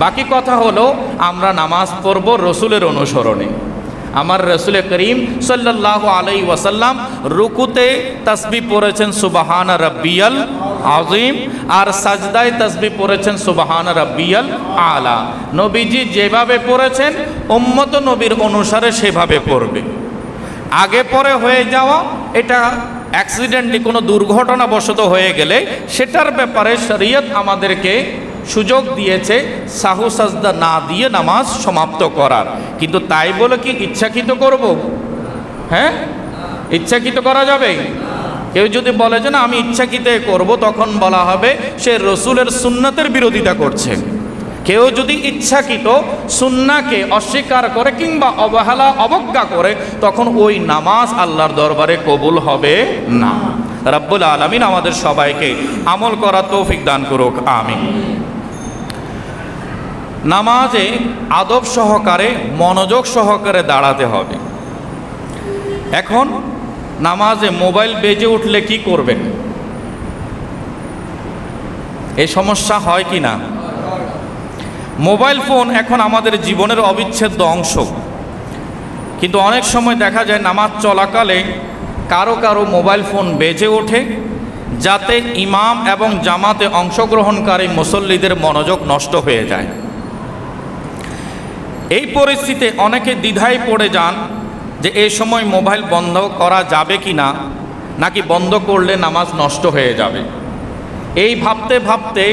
বাকি কথা হলো আমরা নামাজ পড়ব রসুলের অনুসরণে। আমার রসুল করিম সাল্লাল্লাহু আলাইহি ওয়াসাল্লাম রুকুতে তাসবিহ পড়েছেন সুবহানা রাব্বিয়াল আযীম, আর সাজদায় তাসবিহ পড়েছেন সুবহানা রাব্বিয়াল আলা। নবীজি যেভাবে পড়েছেন উম্মত নবীর অনুসারে সেভাবে পড়বে। আগে পরে হয়ে যাওয়া, এটা অ্যাক্সিডেন্টলি কোনো দুর্ঘটনাবশত হয়ে গেলে সেটার ব্যাপারে শরীয়ত আমাদেরকে সুযোগ দিয়েছে সাহু সাজদা না দিয়ে নামাজ সমাপ্ত করার। কিন্তু তাই বলে কি ইচ্ছাকৃত করব? হ্যাঁ, ইচ্ছাকৃত করা যাবে? কেউ যদি বলে যে না আমি ইচ্ছাকৃত করব, তখন বলা হবে সে রসুলের সুন্নাতের বিরোধিতা করছে। কেউ যদি ইচ্ছাকৃত সুন্নাহকে অস্বীকার করে কিংবা অবহেলা অবজ্ঞা করে, তখন ওই নামাজ আল্লাহর দরবারে কবুল হবে না। রব্বুল আলামিন আমাদের সবাইকে আমল করার তৌফিক দান করুক, আমিন। নামাজে আদব সহকারে, মনোযোগ সহকারে দাঁড়াতে হবে। এখন নামাজে মোবাইল বেজে উঠলে কি করবেন? এই সমস্যা হয় কি না? মোবাইল ফোন এখন আমাদের জীবনের অবিচ্ছেদ্য অংশ, কিন্তু অনেক সময় দেখা যায় নামাজ চলাকালে কারো কারো মোবাইল ফোন বেজে ওঠে, যাতে ইমাম এবং জামাতে অংশগ্রহণকারী মুসল্লিদের মনোযোগ নষ্ট হয়ে যায়। এই পরিস্থিতিতে অনেকে দ্বিধায় পড়ে যান যে এই সময় মোবাইল বন্ধ করা যাবে কি না, নাকি বন্ধ করলে নামাজ নষ্ট হয়ে যাবে। এই ভাবতে ভাবতে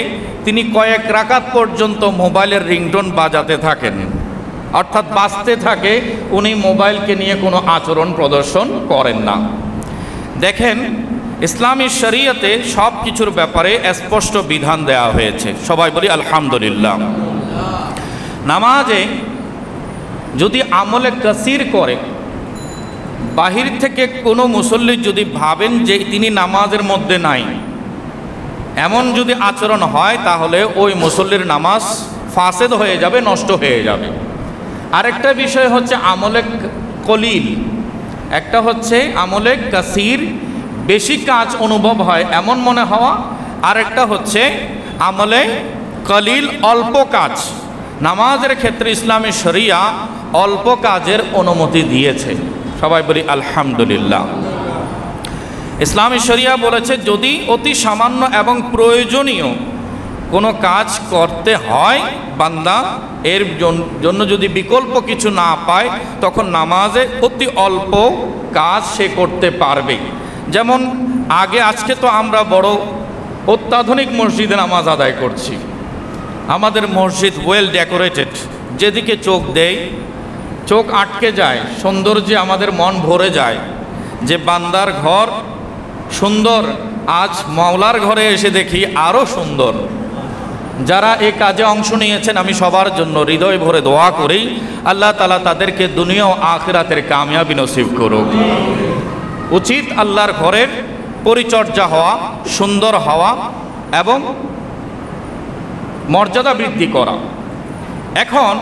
তিনি কয়েক রাকাত পর্যন্ত মোবাইলের রিংটোন বাজাতে থাকেন, অর্থাৎ বাজতে থাকে, উনি মোবাইলকে নিয়ে কোনো আচরণ প্রদর্শন করেন না। দেখেন, ইসলামী শরীয়তে সব কিছুর ব্যাপারে স্পষ্ট বিধান দেওয়া হয়েছে। সবাই বলি আলহামদুলিল্লাহ। নামাজে যদি আমলে কাসির করে, বাহির থেকে কোনো মুসল্লি যদি ভাবেন যে তিনি নামাজের মধ্যে নাই, এমন যদি আচরণ হয়, তাহলে ওই মুসল্লির নামাজ ফাসেদ হয়ে যাবে, নষ্ট হয়ে যাবে। আরেকটা বিষয় হচ্ছে আমলে কলিল, একটা হচ্ছে আমলে কাসির। বেশি কাজ অনুভব হয় এমন মনে হওয়া, আরেকটা হচ্ছে আমলে কলিল, অল্প কাজ। নামাজের ক্ষেত্রে ইসলামী শরিয়া অল্প কাজের অনুমতি দিয়েছে। সবাই বলি আলহামদুলিল্লাহ। ইসলামী শরিয়া বলেছে যদি অতি সামান্য এবং প্রয়োজনীয় কোনো কাজ করতে হয় বান্দা, এর জন্য যদি বিকল্প কিছু না পায়, তখন নামাজে অতি অল্প কাজ সে করতে পারবে। যেমন আজকে তো আমরা বড় অত্যাধুনিক মসজিদে নামাজ আদায় করছি। আমাদের মসজিদ ওয়েল ডেকোরেটেড, যেদিকে চোখ দেয় চোখ আটকে যায়, সৌন্দর্যে আমাদের মন ভরে যায় যে বান্দার ঘর সুন্দর। আজ মাওলার ঘরে এসে দেখি আরও সুন্দর। যারা এই কাজে অংশ নিয়েছেন আমি সবার জন্য হৃদয় ভরে দোয়া করি, আল্লাহ তাআলা তাদেরকে দুনিয়া ও আখিরাতের কামিয়াবি নসিব করুক। উচিত আল্লাহর ঘরের পরিচর্যা হওয়া, সুন্দর হওয়া এবং মর্যাদা বৃদ্ধি করা। এখন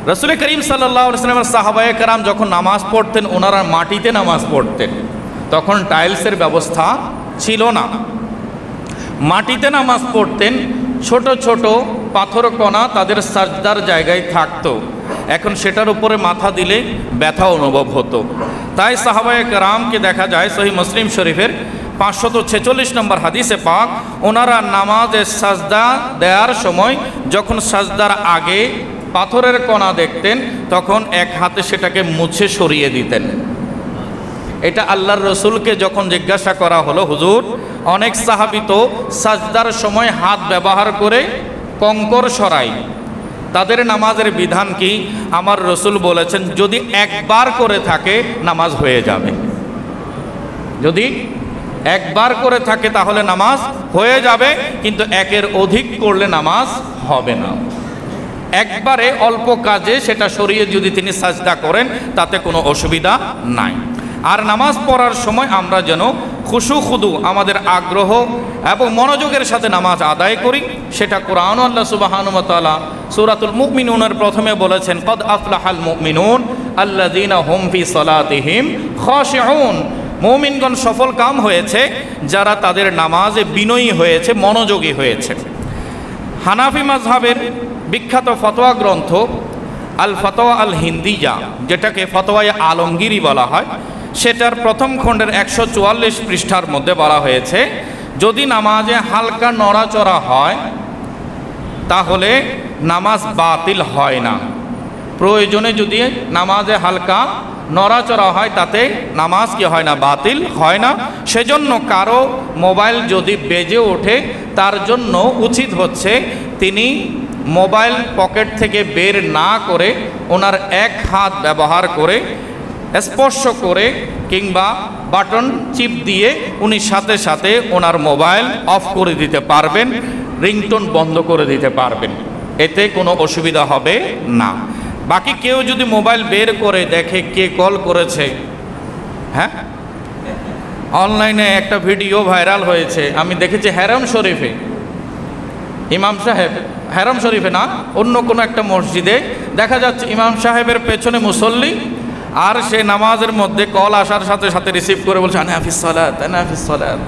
রাসূল করিম সাল্লাল্লাহু আলাইহি ওয়াসাল্লামের সাহাবায়ে কেরাম যখন নামাজ পড়তেন, ওনারা মাটিতে নামাজ পড়তেন। তখন টাইলসের ব্যবস্থা ছিল না, মাটিতে নামাজ পড়তেন। ছোট ছোট পাথর কণা তাদের সাজদার জায়গায় থাকতো। এখন সেটার উপরে মাথা দিলে ব্যথা অনুভব হতো। তাই সাহাবায়ে কেরামকে দেখা যায় সহিহ মুসলিম শরীফের 546 নম্বর হাদিসে পাক, ওনারা নামাজে সাজদা দেওয়ার সময় যখন সাজদার আগে পাথরের কণা দেখতেন, তখন এক হাতে সেটাকে মুছে সরিয়ে দিতেন। এটা আল্লাহর রসুলকে যখন জিজ্ঞাসা করা হলো, হুজুর অনেক সাহাবী তো সাজদার সময় হাত ব্যবহার করে কঙ্কর সরাই, তাদের নামাজের বিধান কি? আমার রসুল বলেছেন যদি একবার করে থাকে নামাজ হয়ে যাবে। যদি একবার করে থাকে তাহলে নামাজ হয়ে যাবে, কিন্তু একের অধিক করলে নামাজ হবে না। একবারে অল্প কাজে সেটা সরিয়ে যদি তিনি সাজদা করেন তাতে কোনো অসুবিধা নাই। আর নামাজ পড়ার সময় আমরা যেন খুশু খুদু আমাদের আগ্রহ এবং মনোযোগের সাথে নামাজ আদায় করি। সেটা কোরআন আল্লাহ সুবহানাহু ওয়া তাআলা সূরাতুল মুমিনুনের প্রথমে বলেছেন, কদ আফলাহাল মুমিনুন আল্লাযীনা হুম ফি সালাতিহিম খাশিউন। মুমিনগণ সফল কাম হয়েছে যারা তাদের নামাজে বিনয়ী হয়েছে, মনোযোগী হয়েছে। হানাফি মাযহাবের বিখ্যাত ফতোয়া গ্রন্থ আল ফতোয়া আল হিন্দিয়া, যেটাকে ফতোয়ায়ে আলমগীরি বলা হয়, সেটার প্রথম খণ্ডের 144 পৃষ্ঠার মধ্যে বলা হয়েছে যদি নামাজে হালকা নড়াচড়া হয় তাহলে নামাজ বাতিল হয় না। প্রয়োজনে যদি নামাজে হালকা নড়াচড়া হয় তাতে নামাজ কি হয় না? বাতিল হয় না। সেজন্য কারো মোবাইল যদি বেজে ওঠে তার জন্য উচিত হচ্ছে তিনি মোবাইল পকেট থেকে বের না করে ওনার এক হাত ব্যবহার করে স্পর্শ করে কিংবা বাটন চিপ দিয়ে উনি সাথে সাথে ওনার মোবাইল অফ করে দিতে পারবেন, রিংটোন বন্ধ করে দিতে পারবেন, এতে কোনো অসুবিধা হবে না। বাকি কেউ যদি মোবাইল বের করে দেখে কে কল করেছে, হ্যাঁ অনলাইনে একটা ভিডিও ভাইরাল হয়েছে, আমি দেখেছি হেরাম শরীফে, ইমাম সাহেব হেরাম শরীফে না অন্য কোনো একটা মসজিদে দেখা যাচ্ছে ইমাম সাহেবের পেছনে মুসল্লি, আর সে নামাজের মধ্যে কল আসার সাথে সাথে রিসিভ করে বলছে আনা ফিস সালাত, আনা ফিস সালাত,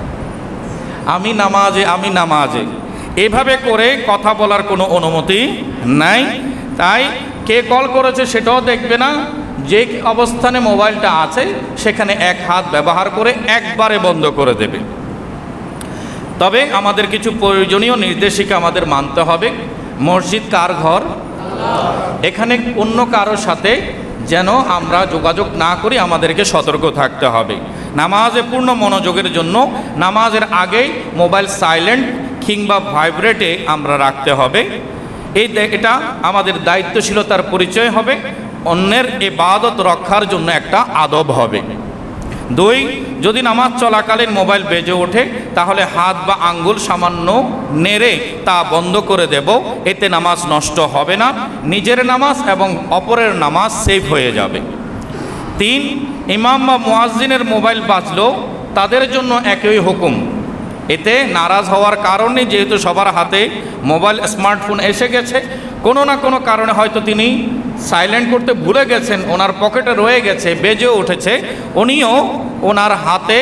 আমি নামাজে, আমি নামাজে। এভাবে করে কথা বলার কোনো অনুমতি নাই। তাই কে কল করেছে সেটাও দেখবে না, যে অবস্থানে মোবাইলটা আছে সেখানে এক হাত ব্যবহার করে একবারে বন্ধ করে দেবে। তবে আমাদের কিছু প্রয়োজনীয় নির্দেশিকা আমাদের মানতে হবে। মসজিদ কার ঘর? এখানে অন্য কারোর সাথে যেন আমরা যোগাযোগ না করি, আমাদেরকে সতর্ক থাকতে হবে। নামাজে পূর্ণ মনোযোগের জন্য নামাজের আগেই মোবাইল সাইলেন্ট কিংবা ভাইব্রেটে আমরা রাখতে হবে। এটা আমাদের দায়িত্বশীলতার পরিচয় হবে, অন্যের ইবাদত রক্ষার জন্য একটা আদব হবে। 2, যদি নামাজ চলাকালীন মোবাইল বেজে ওঠে তাহলে হাত বা আঙ্গুল সামান্য নেড়ে তা বন্ধ করে দেব, এতে নামাজ নষ্ট হবে না, নিজের নামাজ এবং অপরের নামাজ সেভ হয়ে যাবে। 3, ইমাম বা মুয়াজ্জিনের মোবাইল বাজলো তাদের জন্য একই হুকুম, এতে নারাজ হওয়ার কারণে যেহেতু সবার হাতে মোবাইল স্মার্টফোন এসে গেছে, কোনো না কোনো কারণে হয়তো তিনি সাইলেন্ট করতে ভুলে গেছেন, ওনার পকেটে রয়ে গেছে, বেজে উঠেছে, উনিও ওনার হাতে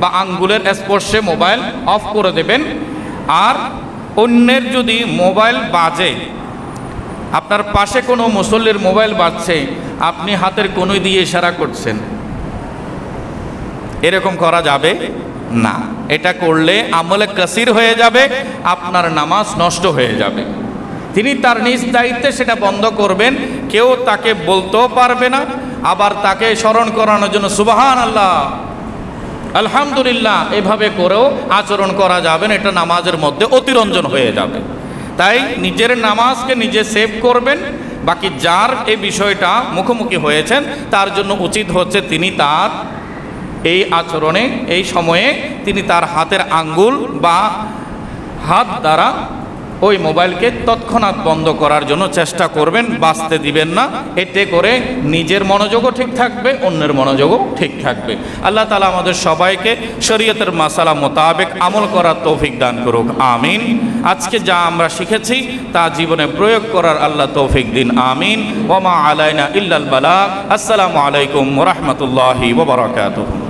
বা আঙ্গুলের স্পর্শে মোবাইল অফ করে দেবেন। আর অন্যের যদি মোবাইল বাজে, আপনার পাশে কোনো মুসল্লির মোবাইল বাজছে, আপনি হাতের কনুই দিয়ে ইশারা করছেন, এরকম করা যাবে না। এটা করলে আমলে কাসির হয়ে যাবে, আপনার নামাজ নষ্ট হয়ে যাবে। তিনি তার নিজ দায়িত্বে সেটা বন্ধ করবেন, কেউ তাকে বলতেও পারবে না। আবার তাকে স্মরণ করানোর জন্য সুবহানাল্লাহ, আলহামদুলিল্লাহ এভাবে করেও আচরণ করা যাবে না, এটা নামাজের মধ্যে অতিরঞ্জন হয়ে যাবে। তাই নিজের নামাজকে নিজে সেভ করবেন। বাকি যার এই বিষয়টা মুখোমুখি হয়েছেন তার জন্য উচিত হচ্ছে তিনি তার এই আচরণে, এই সময়ে তিনি তার হাতের আঙ্গুল বা হাত দ্বারা ওই মোবাইলকে তৎক্ষণাৎ বন্ধ করার জন্য চেষ্টা করবেন, বাঁচতে দিবেন না। এতে করে নিজের মনোযোগও ঠিক থাকবে, অন্যের মনোযোগও ঠিক থাকবে। আল্লাহ তাআলা আমাদের সবাইকে শরীয়তের মাসালা মোতাবেক আমল করার তৌফিক দান করুক, আমিন। আজকে যা আমরা শিখেছি তা জীবনে প্রয়োগ করার আল্লাহ তৌফিক দিন, আমিন। ওয়া মা আলাইনা ইল্লাল বালাগ। আসসালামু আলাইকুম ওয়া রাহমাতুল্লাহি ওয়া বারাকাতুহু।